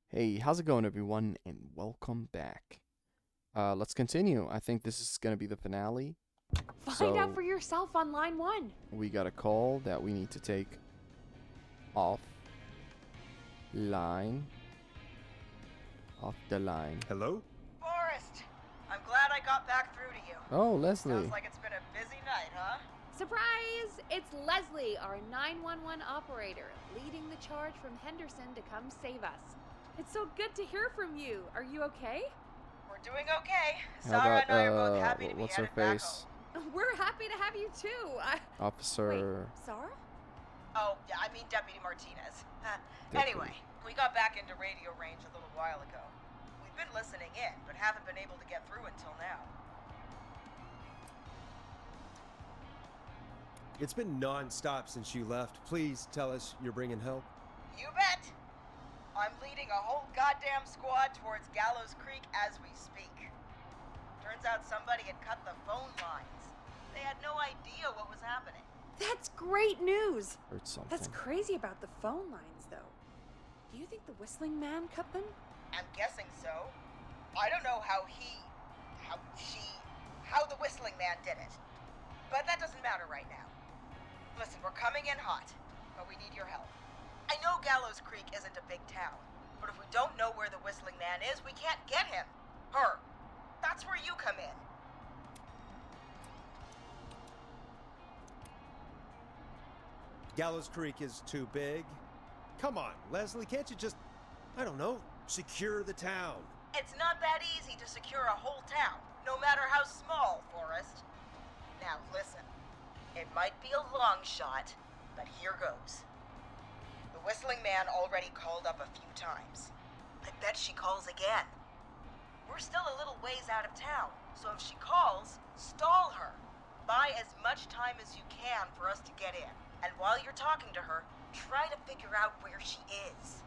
Hey, how's it going, everyone, and welcome back. Let's continue. I think this is gonna be the finale. Find out So for yourself on line 1. we got a call that we need to take off line. Off the line. Hello? Forrest! I'm glad I got back through to you. Oh, Leslie. Sounds like it's been a busy night, huh? Surprise! It's Leslie, our 911 operator, leading the charge from Henderson to come save us. It's so good to hear from you. Are you okay? We're doing okay. How Sarah about, and I are both happy to be what's her headed back face? home. We're happy to have you too. Officer. Wait, Sarah? Oh, yeah, I mean Deputy Martinez. Deputy. Anyway, we got back into radio range a little while ago. We've been listening in, but haven't been able to get through until now. It's been non-stop since you left. Please tell us you're bringing help. You bet! I'm leading a whole goddamn squad towards Gallows Creek as we speak. Turns out somebody had cut the phone lines. They had no idea what was happening. That's great news. Heard something. That's crazy about the phone lines, though. Do you think the whistling man cut them? I'm guessing so. I don't know how the whistling man did it. But that doesn't matter right now. Listen, we're coming in hot, but we need your help. I know Gallows Creek isn't a big town, but if we don't know where the whistling man is, we can't get him. Her. That's where you come in. Gallows Creek is too big. Come on, Leslie, can't you just, I don't know, secure the town? It's not that easy to secure a whole town, no matter how small, Forrest. Now listen, it might be a long shot, but here goes. The whistling man already called up a few times. I bet she calls again. We're still a little ways out of town, so if she calls, stall her. Buy as much time as you can for us to get in. And while you're talking to her, try to figure out where she is.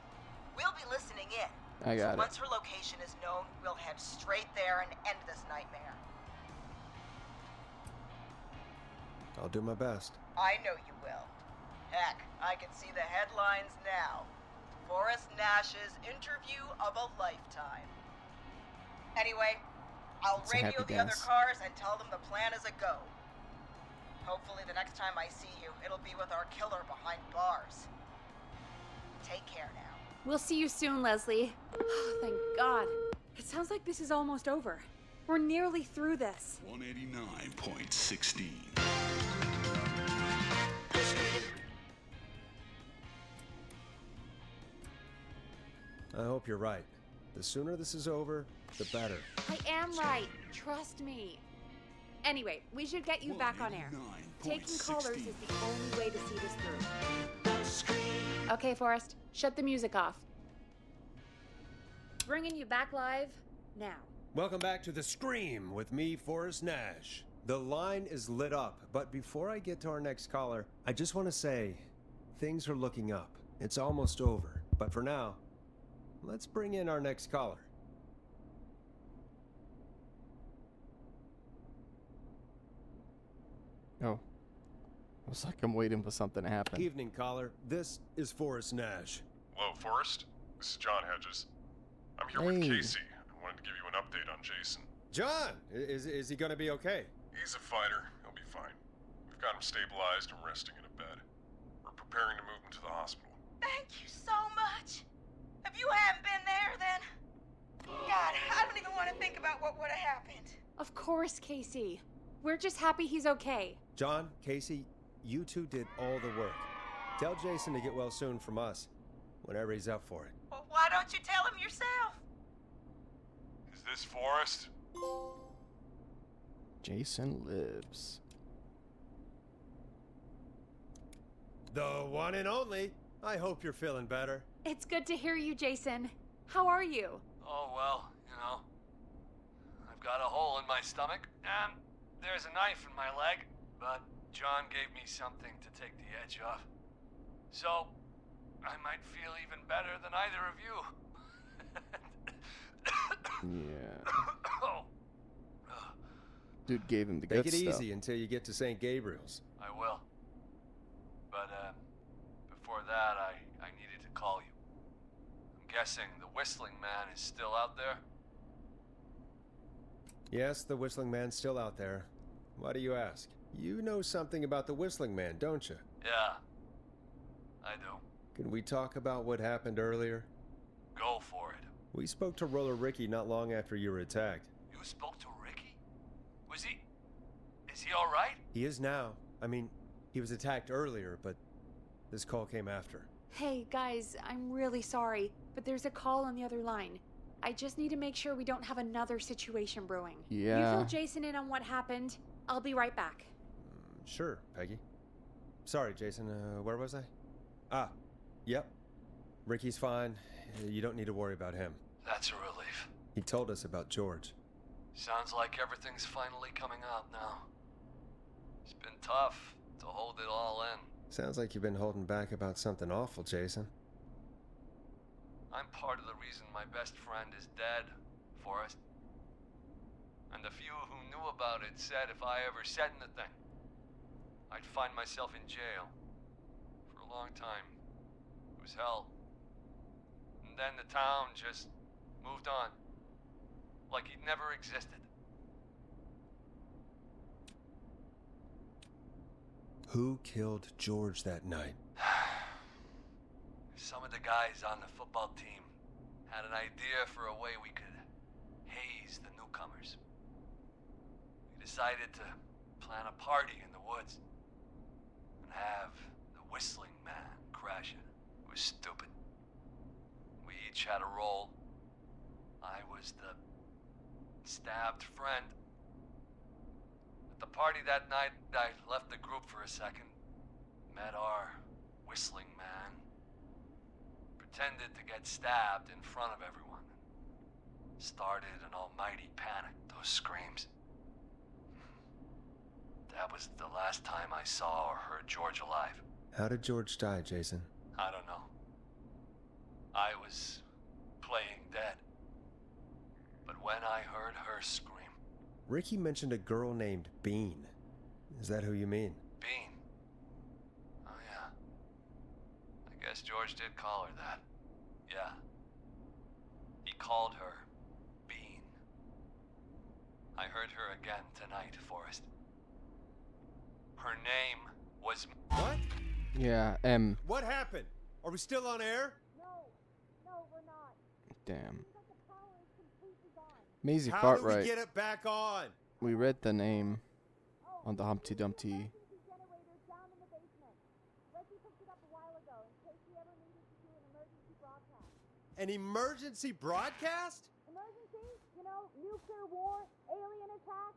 We'll be listening in. I got it. Once her location is known, we'll head straight there and end this nightmare. I'll do my best. I know you will. Heck, I can see the headlines now. Forrest Nash's interview of a lifetime. Anyway, I'll It's a radio happy the other dance. cars and tell them the plan is a go. Hopefully the next time I see you, it'll be with our killer behind bars. Take care now. We'll see you soon, Leslie. Oh, thank God. It sounds like this is almost over. We're nearly through this. 189.16. I hope you're right. The sooner this is over, the better. I am right. Trust me. Anyway, we should get you back on air. Taking callers is the only way to see this through. Okay, Forrest, shut the music off. Bringing you back live now. Welcome back to The Scream with me, Forrest Nash. The line is lit up, but before I get to our next caller, I just want to say, things are looking up. It's almost over, but for now, let's bring in our next caller. Oh. I was like, I'm waiting for something to happen. Evening, caller. This is Forrest Nash. Hello, Forrest. This is John Hedges. I'm here Hey. with Casey. I wanted to give you an update on Jason. John, is he going to be okay? He's a fighter. He'll be fine. We've got him stabilized and resting in a bed. We're preparing to move him to the hospital. Thank you so much. If you hadn't been there, then... God, I don't even want to think about what would have happened. Of course, Casey. We're just happy he's okay. John, Casey, you two did all the work. Tell Jason to get well soon from us, whenever he's up for it. Well, why don't you tell him yourself? Is this Forrest? Jason lives. The one and only. I hope you're feeling better. It's good to hear you, Jason. How are you? Oh, well, I've got a hole in my stomach, and there's a knife in my leg, but John gave me something to take the edge off. So, I might feel even better than either of you. Yeah. Oh, Dude gave him the Take good it stuff. easy until you get to St. Gabriel's. I will. But, before that, I needed to call you. I'm guessing the Whistling Man is still out there? Yes, the Whistling Man's still out there. Why do you ask? You know something about the Whistling Man, don't you? Yeah, I do. Can we talk about what happened earlier? Go for it. We spoke to Roller Ricky not long after you were attacked. You spoke to Ricky? Was he... Is he alright? He is now. I mean, he was attacked earlier, but this call came after. Hey, guys, I'm really sorry, but there's a call on the other line. I just need to make sure we don't have another situation brewing. Yeah. You fill Jason in on what happened. I'll be right back. Sure, Peggy. Sorry, Jason, where was I? Ah, yep. Ricky's fine. You don't need to worry about him. That's a relief. He told us about George. Sounds like everything's finally coming out now. It's been tough to hold it all in. Sounds like you've been holding back about something awful, Jason. I'm part of the reason my best friend is dead, Forrest. And the few who knew about it said if I ever said anything, I'd find myself in jail. For a long time. It was hell. And then the town just moved on. Like he'd never existed. Who killed George that night? Some of the guys on the football team had an idea for a way we could haze the newcomers. We decided to plan a party in the woods and have the Whistling Man crash it. It was stupid. We each had a role. I was the stabbed friend. At the party that night, I left the group for a second, met our Whistling Man, pretended to get stabbed in front of everyone. Started an almighty panic, those screams. That was the last time I saw or heard George alive. How did George die, Jason? I don't know. I was playing dead. But when I heard her scream... Ricky mentioned a girl named Bean. Is that who you mean? Bean? Oh yeah. I guess George did call her that. Yeah. He called her Bean. I heard her again tonight, Forrest. Her name was... What? Yeah, What happened? Are we still on air? No, we're not. damn. The power is completely gone. Maisie How do we Cartwright. get it back on? We read the name on the Humpty Dumpty. Generator's down in the basement. Reggie picked it up a while ago in case we ever needed to do an emergency broadcast. An emergency broadcast? Emergency? You know, nuclear war, alien attack,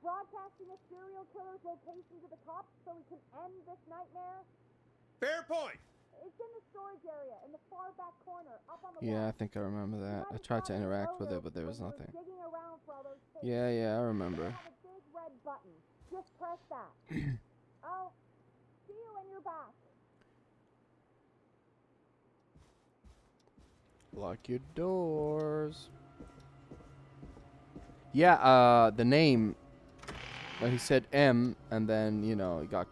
broadcasting a serial killer's location to the cops so we can end this nightmare. Fair point. It's in the storage area in the far back corner, up on the Yeah, I wall. think I remember You that. might I have tried to found it interact with earlier it, but there was when you were nothing. digging around for all those tapes. Yeah, I They remember. have a big red button. Just press that. I'll see you when you're back. Lock your doors. Yeah, the name. He said M, and then, you know, he got...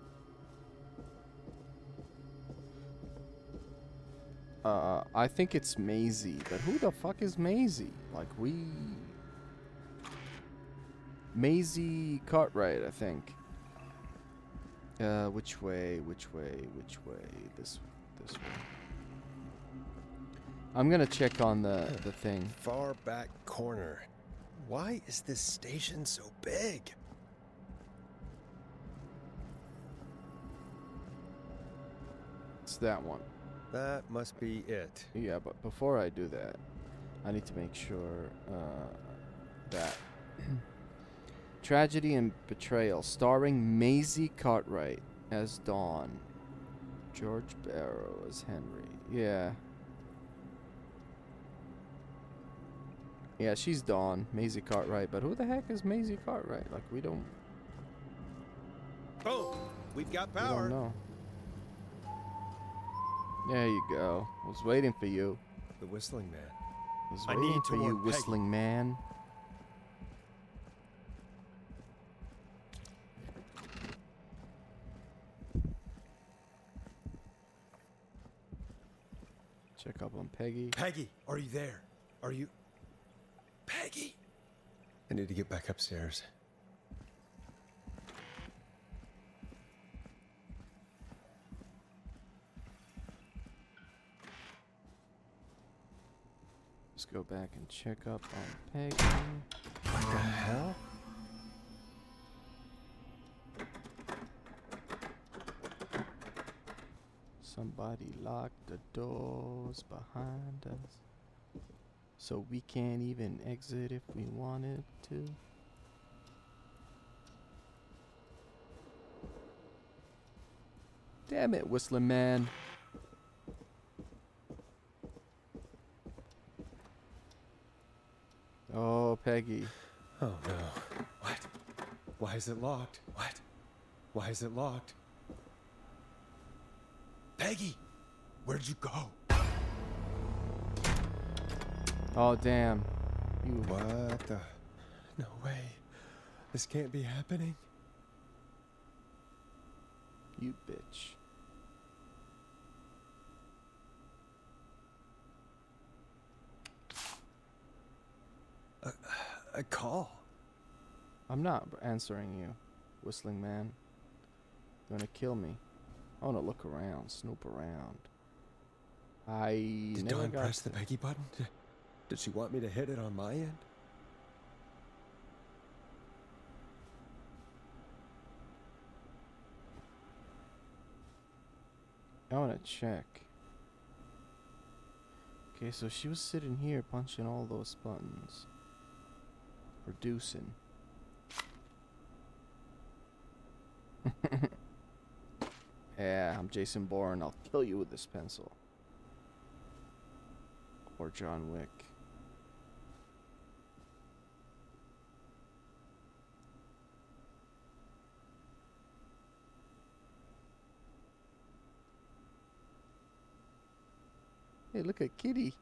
I think it's Maisie, but who the fuck is Maisie? Like, Maisie Cartwright, I think. Which way? This way. I'm gonna check on the thing. Far back corner. Why is this station so big? It's that one. That must be it. Yeah, but before I do that, I need to make sure that Tragedy and Betrayal, starring Maisie Cartwright as Dawn, George Barrow as Henry. Yeah. Yeah, she's Dawn, Maisie Cartwright, but who the heck is Maisie Cartwright? Like, we don't Boom! We've got we don't power. know. There you go. I was waiting for you. The Whistling Man. I was I waiting need for to you, warn Peggy. whistling man. Check up on Peggy. Peggy, are you there? Are you... Peggy? I need to get back upstairs. Let's go back and check up on Peggy. What the hell? Somebody locked the doors behind us, so we can't even exit if we wanted to. Damn it, Whistling Man. Oh, Peggy. Oh no. What? Why is it locked? What? Why is it locked? Peggy! Where'd you go? Oh, damn. You. What the? No way. This can't be happening. You bitch. A call? I'm not answering you, Whistling Man. You're gonna kill me. I wanna look around, snoop around. Did Dawn press the Peggy button? Did she want me to hit it on my end? I wanna check. Okay, so she was sitting here punching all those buttons. Producing. Yeah, I'm Jason Bourne. I'll kill you with this pencil. Or John Wick. Hey, look at Kitty.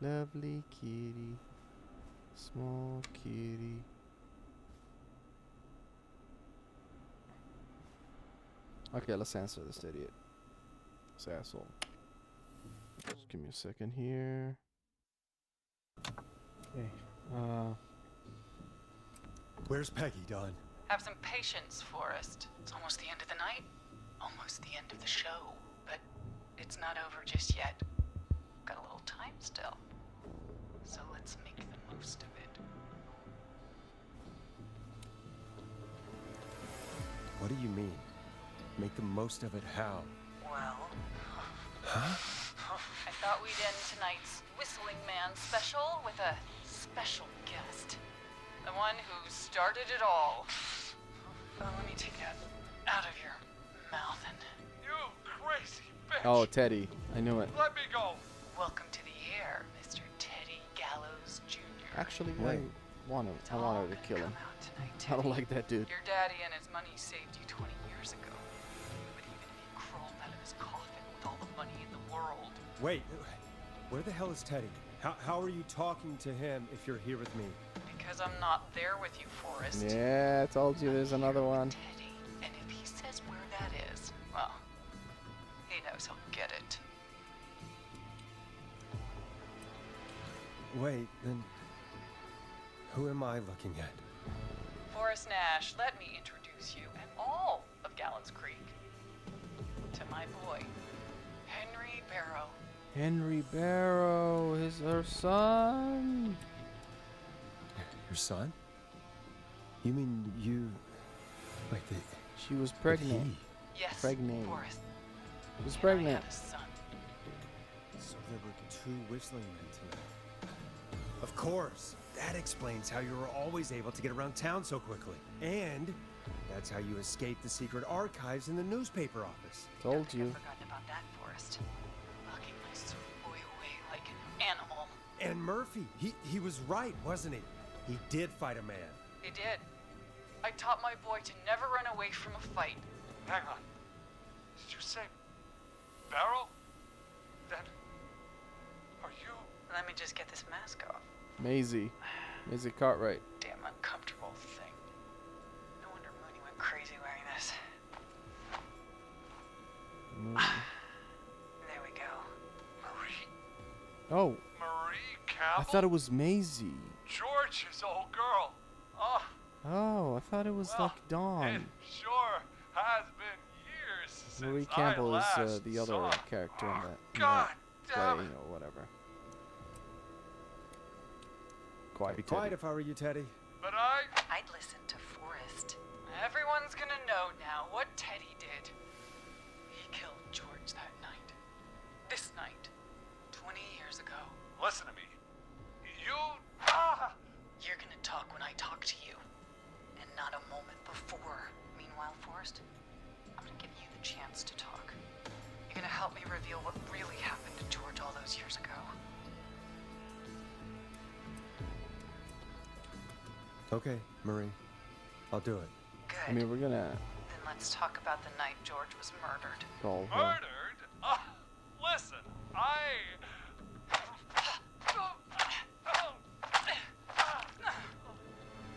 Lovely kitty. Small kitty. Okay, let's answer this idiot. This asshole. Just give me a second here. Okay. Where's Peggy, Dawn? Have some patience, Forrest. It's almost the end of the night. Almost the end of the show. But it's not over just yet. Got a little time still. So let's make the most of it. What do you mean? Make the most of it how? Well, Huh? I thought we'd end tonight's Whistling Man special with a special guest. The one who started it all. Let me take that out of your mouth and... You crazy bitch! Oh, Teddy. I knew it. Let me go! Welcome to the air, Mr. Teddy Gallows Jr. Actually, Wait. I wanted to kill him. I don't like that dude. Your daddy and his money saved you 20 years ago. But even if he crawled out of his coffin with all the money in the world... Wait, where the hell is Teddy? How are you talking to him if you're here with me? Because I'm not there with you, Forrest. Yeah, I told you there's another one. Teddy. And if he says where that is, well, he knows he'll get it. Wait, then... Who am I looking at? Forrest Nash, let me introduce you and all of Gallows Creek to my boy, Henry Barrow. Henry Barrow is her son. Your son? You mean you... Like the... She was pregnant. he? Yes, Pregnant. Forrest. She was And I pregnant. have a son. So there were 2 whistling men tonight. Of course! That explains how you were always able to get around town so quickly. And that's how you escaped the secret archives in the newspaper office. Told I've you. forgotten about that, Forrest. Locking my sweet boy away like an animal. And Murphy, he was right, wasn't he? He did fight a man. He did. I taught my boy to never run away from a fight. Hang on. Did you say Barrow? Then are you... Let me just get this mask off. Maisie Cartwright. Damn uncomfortable thing. No wonder Mooney went crazy wearing this. There we go. Oh, Marie I Campbell? thought it was Maisie. George's old girl. Oh, Oh, I thought it was well, like Dawn. it sure has been years since Marie I Campbell is last the other saw. character in that, God play damn it. or whatever. I'd Quiet, be quiet Teddy. if I were you, Teddy. But I'd listen to Forrest. Everyone's gonna know now what Teddy did. He killed George that night. This night. 20 years ago. listen to me. You're gonna talk when I talk to you, and not a moment before. Meanwhile, Forrest, I'm gonna give you the chance to talk. You're gonna help me reveal what really happened to George all those years ago. Okay, Marie. I'll do it. Good. I mean, we're gonna Then let's talk about the night George was murdered. call her. Murdered? Listen,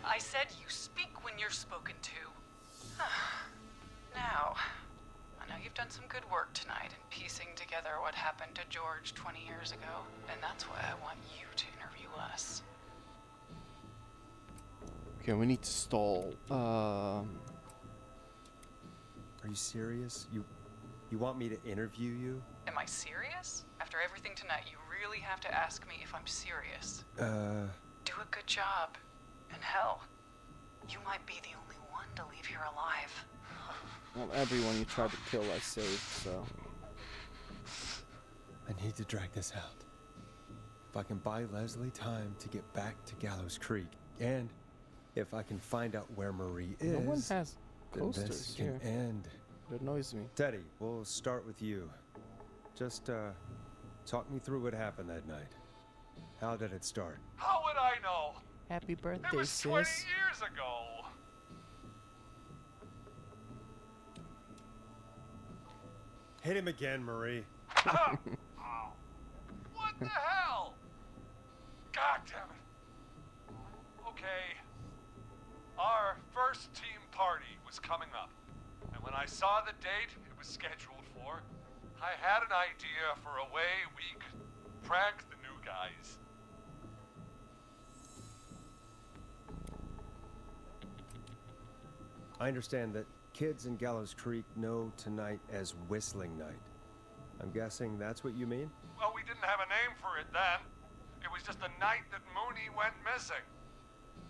I said you speak when you're spoken to. Now, I know you've done some good work tonight in piecing together what happened to George 20 years ago, and that's why I want you to interview us. Okay, we need to stall. Are you serious? You want me to interview you? Am I serious? After everything tonight, you really have to ask me if I'm serious. do a good job. And hell, you might be the only one to leave here alive. Well, everyone you tried to kill, I saved, so. I need to drag this out. If I can buy Leslie time to get back to Gallows Creek, and if I can find out where Marie is, No one has then this coasters can here. end. It annoys me. Teddy, we'll start with you. Just, talk me through what happened that night. How did it start? how would I know? Happy It birthday, was 20 sis. years ago. Hit him again, Marie. Ow. What the hell? God damn it. Okay. Our first team party was coming up. And when I saw the date it was scheduled for, I had an idea for a way we could prank the new guys. I understand that kids in Gallows Creek know tonight as Whistling Night. I'm guessing that's what you mean? Well, we didn't have a name for it then. It was just the night that Mooney went missing.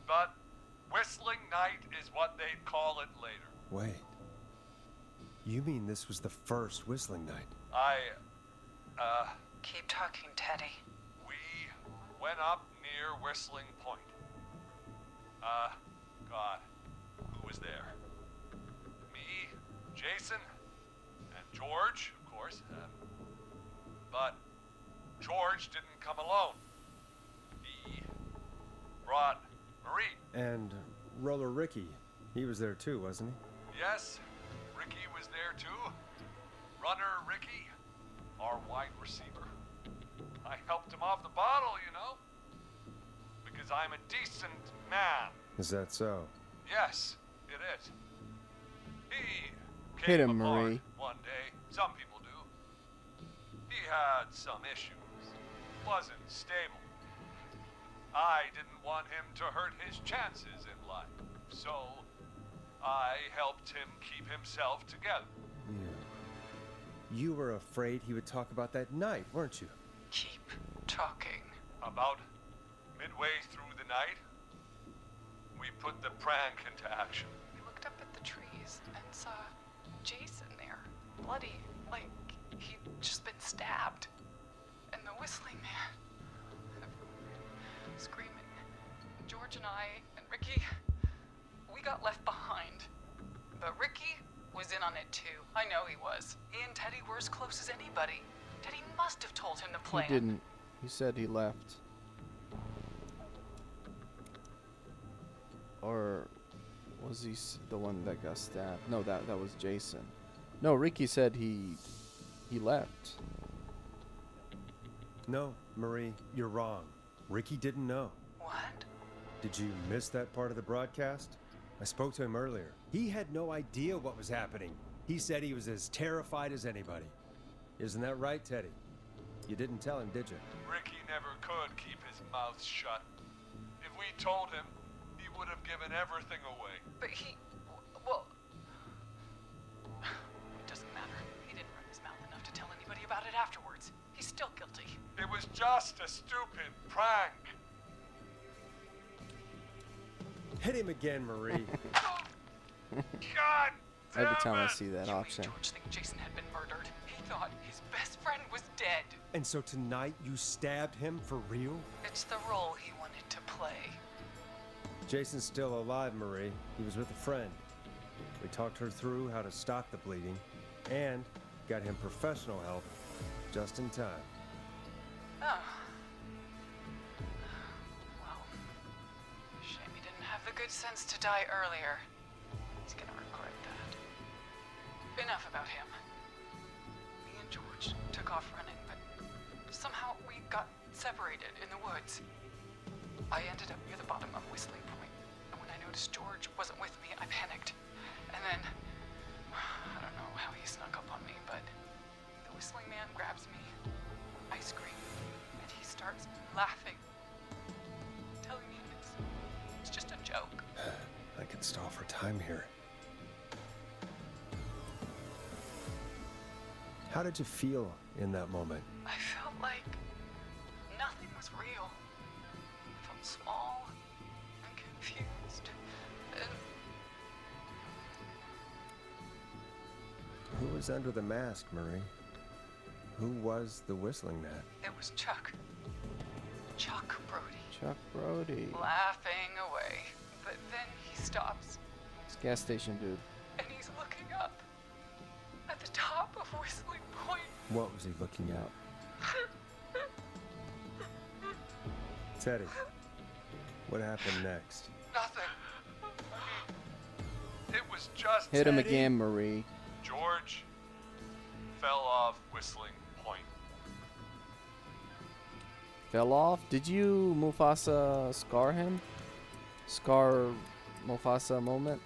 But Whistling Night is what they'd call it later. Wait. You mean this was the first Whistling Night? Keep talking, Teddy. We went up near Whistling Point. God, who was there? Me, Jason, and George, of course. But George didn't come alone. He brought Marie. And Roller Ricky, he was there too, wasn't he? Yes, Ricky was there too. Runner Ricky, our wide receiver. I helped him off the bottle, you know. Because I'm a decent man. Is that so? Yes, it is. He Hit came him, apart Marie. one day. Some people do. He had some issues. Wasn't stable. I didn't want him to hurt his chances in life. So, I helped him keep himself together. You were afraid he would talk about that night, weren't you? Keep talking. About midway through the night, we put the prank into action. We looked up at the trees and saw Jason there, bloody, like he'd just been stabbed. And the whistling man, screaming. George and I and Ricky, we got left behind. But Ricky was in on it too. I know he was. He and Teddy were as close as anybody. Teddy must have told him the plan. He didn't. He said he left. Or was he the one that got stabbed? No, that was Jason. No, Ricky said he left. No, Marie, you're wrong. Ricky didn't know. What? Did you miss that part of the broadcast? I spoke to him earlier. He had no idea what was happening. He said he was as terrified as anybody. Isn't that right, Teddy? You didn't tell him, did you? Ricky never could keep his mouth shut. If we told him, he would have given everything away. But well, it doesn't matter. He didn't run his mouth enough to tell anybody about it afterwards. He's still guilty. It was just a stupid prank. Hit him again, Marie. God damn Every time I it. see that You option. and George think Jason had been murdered. He thought his best friend was dead. And so tonight you stabbed him for real? It's the role he wanted to play. Jason's still alive, Marie. He was with a friend. We talked her through how to stop the bleeding and got him professional help just in time. Oh. Well, shame he didn't have the good sense to die earlier. He's gonna regret that. Enough about him. Me and George took off running, but somehow we got separated in the woods. I ended up near the bottom of Whistling Point, and when I noticed George wasn't with me, I panicked. And then, I don't know how he snuck up on me, but the Whistling Man grabs me. I scream, and he starts laughing, telling me it's just a joke. I can stall for time here. How did you feel in that moment? I felt like nothing was real. I felt small and confused. And Who was under the mask, Marie? Who was the Whistling Man? it was Chuck. Chuck Brody. Chuck Brody. Laughing away. But then he stops, It's gas station dude. and he's looking up at the top of Whistling Point. What was he looking at? Teddy, what happened next? Nothing. It was just Hit him Teddy. again, Marie. George fell off Whistling Point. Fell off? Did you Mufasa scar him? Scar Mufasa moment?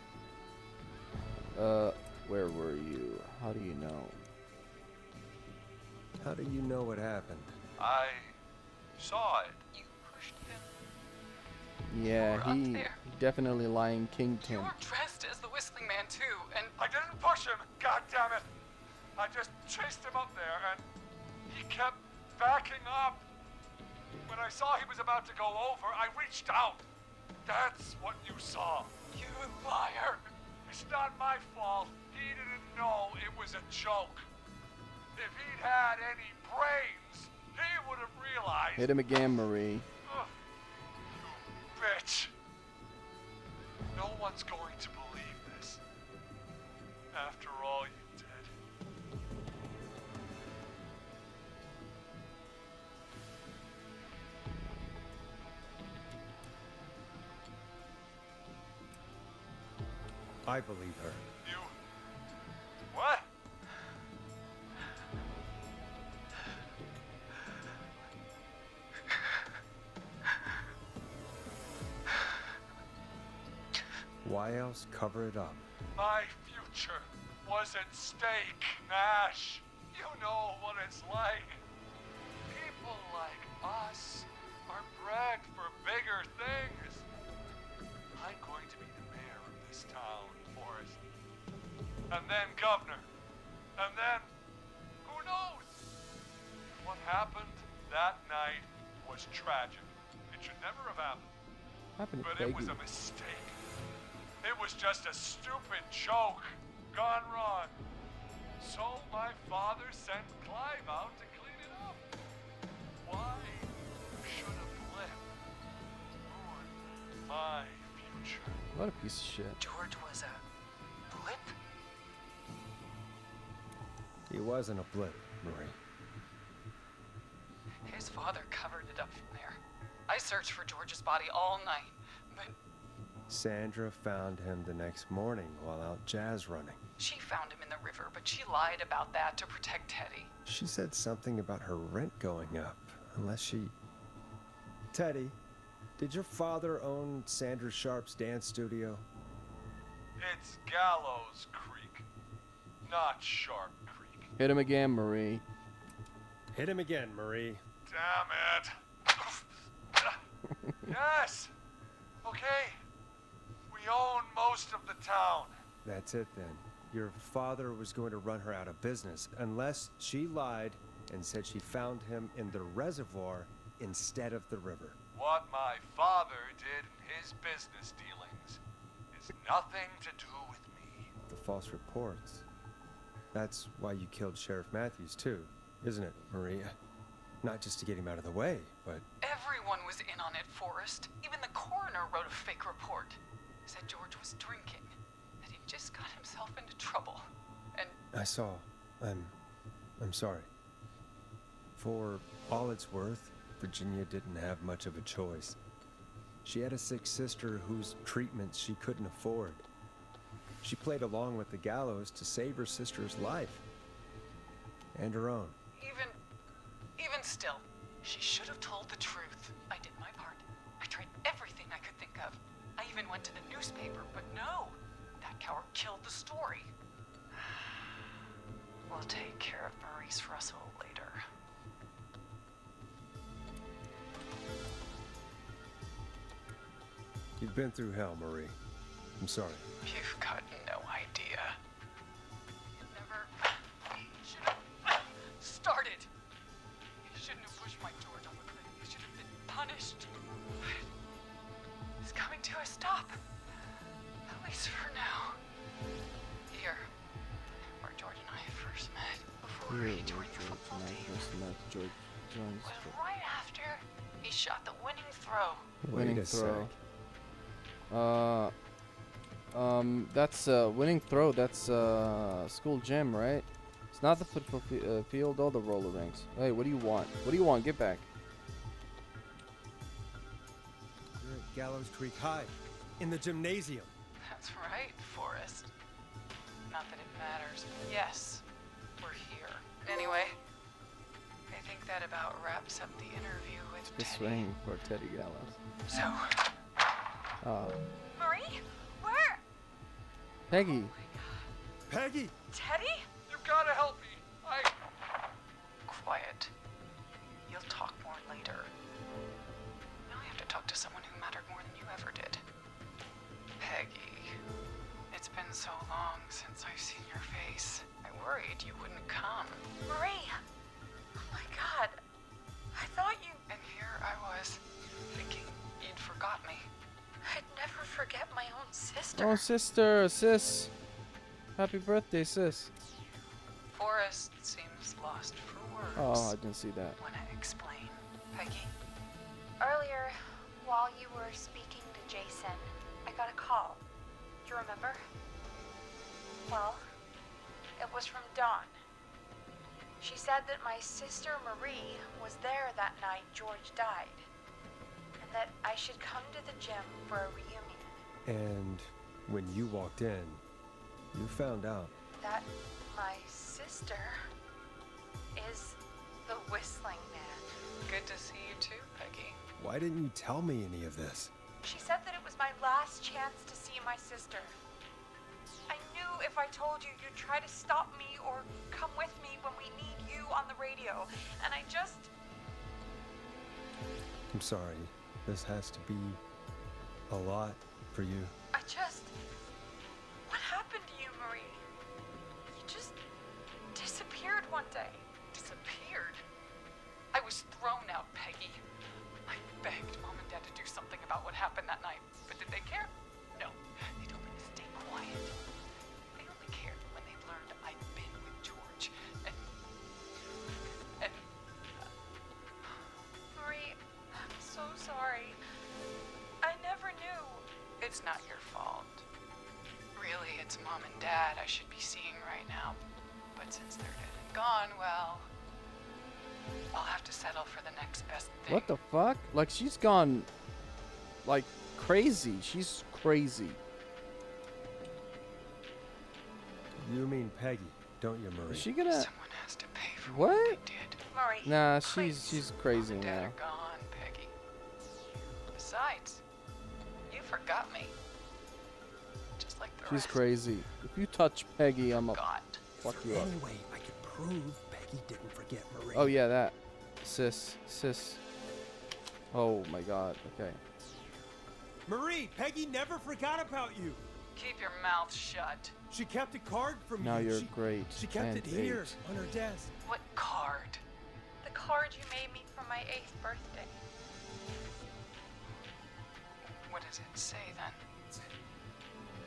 Where were you? How do you know? How do you know what happened? I saw it. You pushed him. Yeah, were up he there. definitely Lion King'd You him. were dressed as the Whistling Man too, and I didn't push him, god damn it! I just chased him up there and he kept backing up. When I saw he was about to go over, I reached out. That's what you saw. you liar. It's not my fault. He didn't know it was a joke. If he'd had any brains, he would have realized. Hit him again, Marie. Ugh, you bitch. No one's going to believe this. After all you did. I believe her. You... What? Why else cover it up? My future was at stake, Nash. You know what it's like. People like us are bred for bigger things. I'm going to be the mayor of this town, Forrest. And then governor. And then, who knows? What happened that night was tragic. It should never have happened. Happened to But it was Peggy. a mistake. It was just a stupid joke gone wrong. So my father sent Clive out to clean it up. Why should a blip ruin my future? What a piece of shit. George was a blip? He wasn't a blip, Marie. His father covered it up from there. I searched for George's body all night, but Sandra found him the next morning while out jazz running. she found him in the river, but she lied about that to protect Teddy. She said something about her rent going up, unless she... Teddy, did your father own Sandra Sharp's dance studio? It's Gallows Creek, not Sharp Creek. Hit him again, Marie. Hit him again, Marie. Damn it. Yes. Okay. We own most of the town. That's it then. Your father was going to run her out of business unless she lied and said she found him in the reservoir instead of the river. What my father did in his business dealings is nothing to do with me. The false reports. That's why you killed Sheriff Matthews too, isn't it, Maria? Not just to get him out of the way, but... Everyone was in on it, Forrest. Even the coroner wrote a fake report. Said George was drinking, that he just got himself into trouble. And I saw. I'm sorry. For all it's worth, Virginia didn't have much of a choice. She had a sick sister whose treatments she couldn't afford. She played along with the gallows to save her sister's life. And her own. even still, she should have told the truth. I did my part. I tried everything I could think of. I even went to the newspaper, but no. That coward killed the story. We'll take care of Maurice Russell later. You've been through hell, Marie. I'm sorry. You've got no idea. You never should have started. You shouldn't have pushed my George off a cliff. You should have been punished. It's coming to a stop. At least for now. Here, where George and I first met before he joined the football team. George joins Was right after he shot the winning throw. winning Wait a throw. sec. That's winning throw. That's school gym, right? It's not the football field or the roller rinks. Hey, what do you want? What do you want? Get back. You're at Gallows Creek High, in the gymnasium. That's right, Forrest. Not that it matters. Yes, we're here. Anyway, I think that about wraps up the interview with The Teddy. swing for Teddy Gallows. So, Marie? Where? Peggy. Peggy! Teddy? You gotta help me. Quiet. You'll talk more later. Now I have to talk to someone who mattered more than you ever did. Peggy. It's been so long since I've seen your face. I worried you wouldn't come. Marie! Oh my god. I thought you... And here I was, thinking you'd forgot me. I'd never forget my own sister. Oh, sister, sis. Happy birthday, sis. Forrest seems lost for words. Oh, I didn't see that. Wanna explain, Peggy? Earlier, while you were speaking to Jason, I got a call. Do you remember? Well, it was from Dawn. She said that my sister Marie was there that night George died, and that I should come to the gym for a reunion. And when you walked in, you found out. That my sister is the Whistling Man. Good to see you too, Peggy. Why didn't you tell me any of this? She said that it was my last chance to see my sister. I knew if I told you, you'd try to stop me or come with me when we need you on the radio. And I just... I'm sorry. This has to be a lot for you. What happened to you, Marie? You just disappeared one day. Disappeared? I was thrown out, Peggy. I begged Mom and Dad to do something about what happened that night, but did they care? No. They told me to stay quiet. They only cared when they learned I'd been with George. And Marie, I'm so sorry. I never knew. it's not your fault. Really, it's Mom and Dad I should be seeing right now. But since they're dead and gone, well, I'll have to settle for the next best thing. What the fuck? Like, she's gone, like, crazy. She's crazy. You mean Peggy, don't you, Marie? Is she gonna... Someone has to pay for what What? they did. Marie, Nah, please. she's Mom crazy and Dad now. are gone, Peggy. Besides, you forgot me. Just like the She's rest. crazy. If you touch Peggy, I'm gonna God. fuck you up. Anyway, I could prove Peggy Peggy didn't forget Marie. Oh yeah, that. Sis. Oh my god, okay. Marie, Peggy never forgot about you. Keep your mouth shut. She kept a card from Now you. you're great. She kept and it here eight. on her desk. What card? The card you made me for my 8th birthday. What does it say then?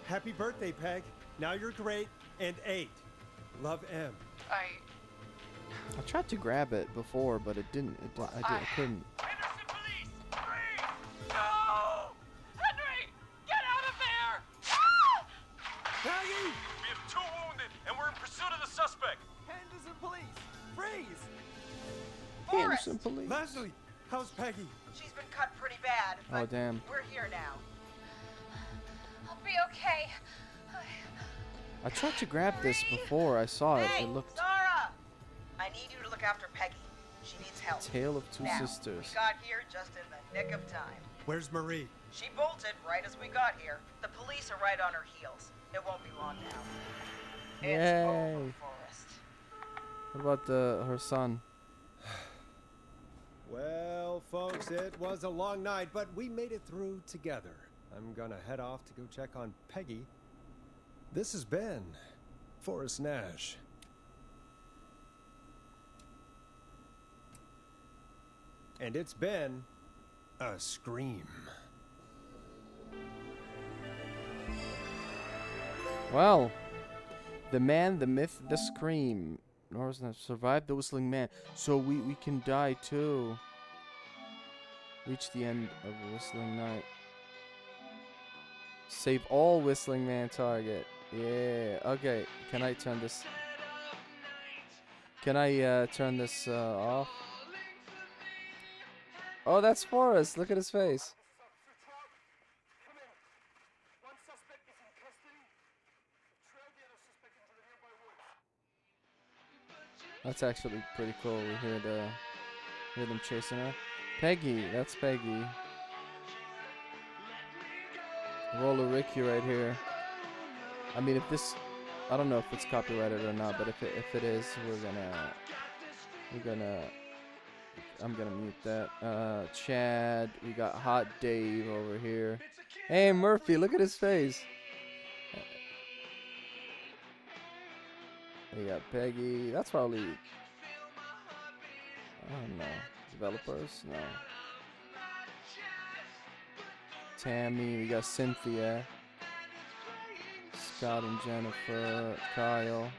Happy birthday, Peg. Now you're great and 8. Love, M. I tried to grab it before, but it didn't. I couldn't. Henderson police! Freeze! No! Henry! Get out of there! Peggy! We have 2 wounded, and we're in pursuit of the suspect. Henderson police! Freeze! Forrest! Henderson police. Leslie, how's Peggy? She's been cut pretty bad, Oh but damn. we're here now. I'll be okay. I tried to grab this before. I saw it. Hey, It looked. Zara! I need you to look after Peggy. She needs help. Tale of Two Now, Sisters. We got here just in the nick of time. Where's Marie? She bolted right as we got here. The police are right on her heels. It won't be long now. It's Yay. over, Forrest. What about her son? Well, folks, it was a long night, but we made it through together. I'm gonna head off to go check on Peggy. This has been Forrest Nash. And it's been a scream. Well, the man, the myth, the scream. Norris survived the whistling man, so we can die too. Reach the end of a whistling night. Save all whistling man target. Yeah. Okay. Can I turn this? Can I turn this off? Oh, that's Forrest. Look at his face. That's actually pretty cool. We hear them chasing her. Peggy, that's Peggy. Roller Ricky right here. I mean, if this, I don't know if it's copyrighted or not, but if it is, I'm gonna mute that. Chad, we got Hot Dave over here. Hey Murphy, look at his face. We got Peggy. That's probably, I don't know, developers? No. Tammy. We got Cynthia. Scott and Jennifer. Kyle.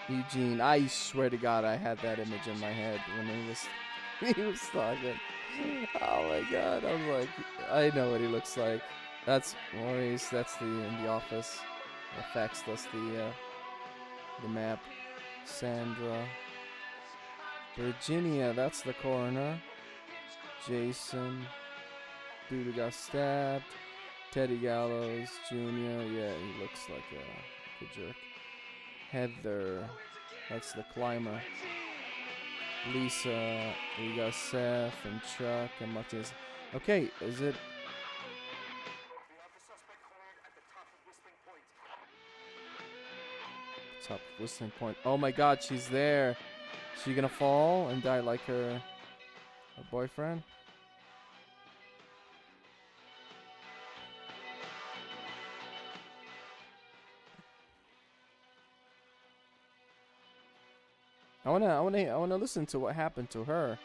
Eugene. I swear to God, I had that image in my head when he was talking. Oh my God! I was like, I know what he looks like. That's Maurice. That's in the office. Effects. That's the map. Sandra. Virginia. That's the coroner. Jason. Dude who got stabbed. Teddy Gallows Jr. Yeah, he looks like a jerk. Heather. That's the climber. Lisa. We got Seth and Chuck and Martinez. Okay, is it? Top of Whistling Point. Oh my God, she's there. Is she gonna fall and die like her boyfriend? I wanna listen to what happened to her.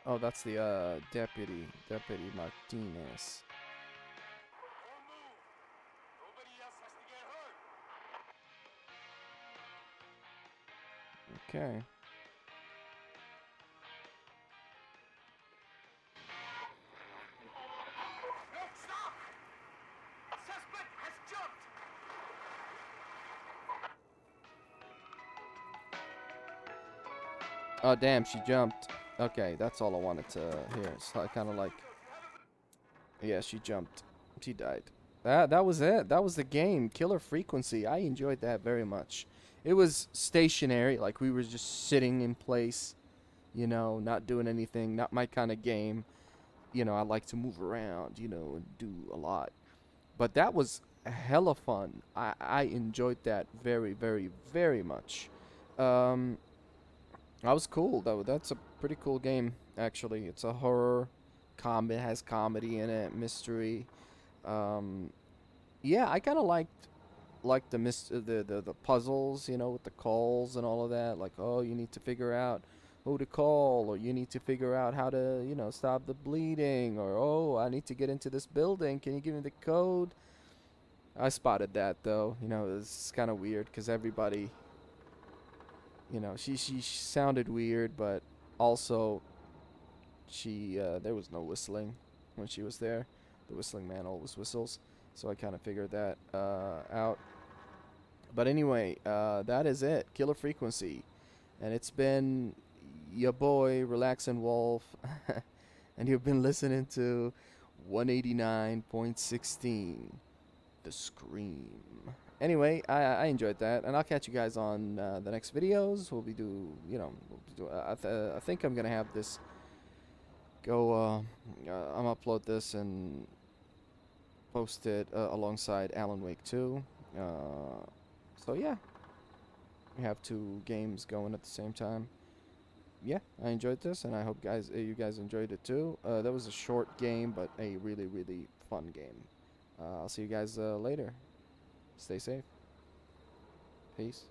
Oh, that's the deputy Martinez. Okay. Oh damn, she jumped. Okay, that's all I wanted to hear. It's kind of like, yeah, she jumped. She died. That was it. That was the game. Killer Frequency. I enjoyed that very much. It was stationary, like we were just sitting in place, you know, not doing anything, not my kind of game. You know, I like to move around, you know, and do a lot. But that was hella fun. I enjoyed that very, very, very much. Um, that was cool though. That's a pretty cool game actually. It's a horror, has comedy in it, mystery. Um, yeah, I kind of liked the puzzles, you know, with the calls and all of that. Like, oh, you need to figure out who to call, or you need to figure out how to, you know, stop the bleeding, or oh, I need to get into this building. Can you give me the code? I spotted that though. You know, it's kind of weird because everybody, you know, she sounded weird, but also there was no whistling when she was there. The whistling man always whistles, so I kind of figured that out. But anyway, that is it. Killer Frequency, and it's been your boy RelaxinWolf, and you've been listening to 189.16, The Scream. Anyway, I enjoyed that, and I'll catch you guys on the next videos. We'll be I think I'm gonna have this go. I'm upload this and post it alongside Alan Wake 2. So yeah, we have 2 games going at the same time. Yeah, I enjoyed this, and I hope you guys enjoyed it too. That was a short game, but a really, really fun game. I'll see you guys later. Stay safe. Peace.